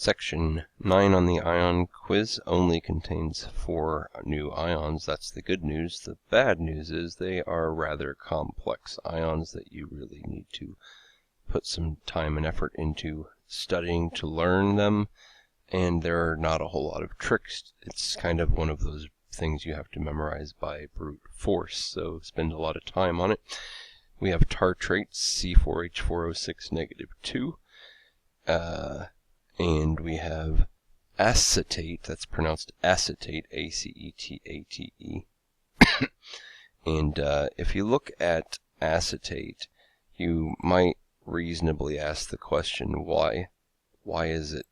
Section 9 on the ion quiz only contains 4 new ions. That's the good news. The bad news is they are rather complex ions that you really need to put some time and effort into studying to learn them, and there are not a whole lot of tricks. It's kind of one of those things you have to memorize by brute force, so spend a lot of time on it. We have tartrates, C4H4O6 -2. And we have acetate, that's pronounced acetate, A-C-E-T-A-T-E. And if you look at acetate, you might reasonably ask the question, why is it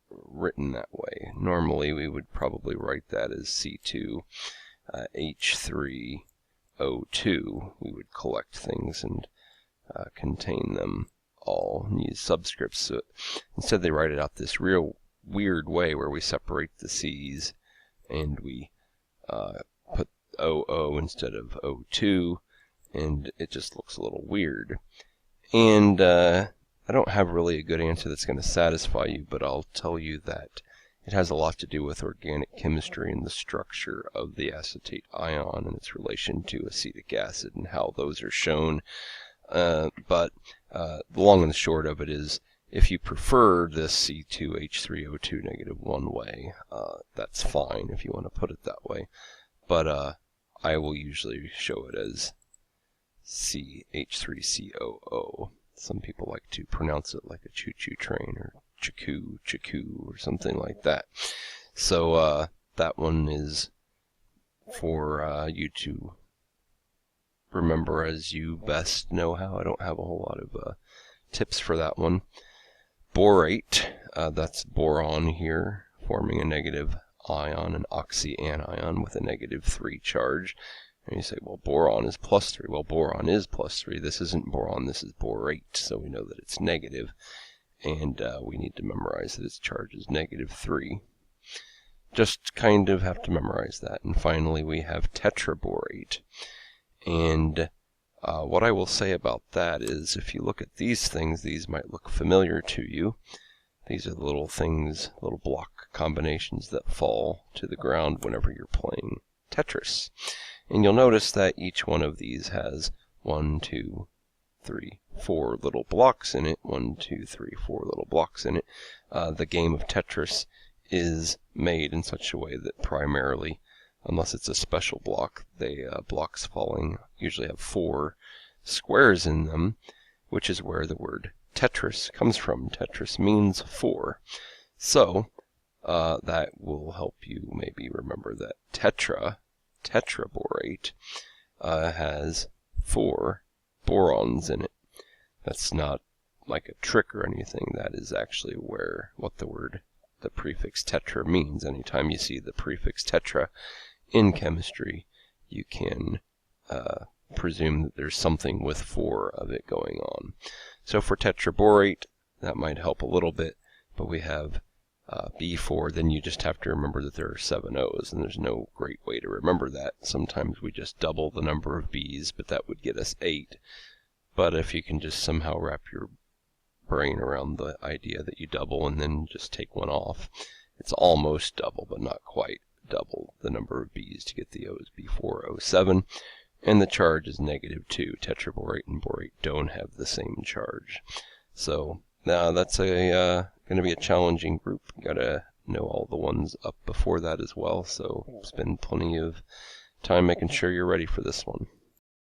written that way? Normally we would probably write that as C2H3O2. We would collect things and contain them all and use subscripts. So instead they write it out this real weird way where we separate the C's and we put OO instead of O2, and it just looks a little weird. And I don't have really a good answer that's going to satisfy you, but I'll tell you that it has a lot to do with organic chemistry and the structure of the acetate ion and its relation to acetic acid and how those are shown. But the long and the short of it is, if you prefer this C2H3O2 -1 way, that's fine if you want to put it that way. But I will usually show it as CH3COO. Some people like to pronounce it like a choo-choo train, or choo-choo, or something like that. So that one is for you to remember as you best know how. I don't have a whole lot of tips for that one. Borate, that's boron here, forming a negative ion, an oxyanion with a -3 charge. And you say, well, boron is +3. Well, boron is +3. This isn't boron, this is borate, so we know that it's negative. And we need to memorize that its charge is -3. Just kind of have to memorize that. And finally, we have tetraborate. And what I will say about that is, if you look at these things, these might look familiar to you. These are the little things, little block combinations that fall to the ground whenever you're playing Tetris. And you'll notice that each one of these has 1, 2, 3, 4 little blocks in it. 1, 2, 3, 4 little blocks in it. The game of Tetris is made in such a way that primarily, unless it's a special block, the blocks falling usually have 4 squares in them, which is where the word Tetris comes from. Tetris means 4. So that will help you maybe remember that tetraborate has 4 borons in it. That's not like a trick or anything. That is actually what the prefix tetra means. Anytime you see the prefix tetra in chemistry, you can presume that there's something with 4 of it going on. So for tetraborate, that might help a little bit, but we have B4, then you just have to remember that there are 7 O's, and there's no great way to remember that. Sometimes we just double the number of B's, but that would get us 8. But if you can just somehow wrap your brain around the idea that you double and then just take one off, it's almost double, but not quite double the number of B's to get the O's, B4O7, and the charge is -2. Tetraborate and borate don't have the same charge. So now that's going to be a challenging group. You gotta know all the ones up before that as well, so spend plenty of time making sure you're ready for this one.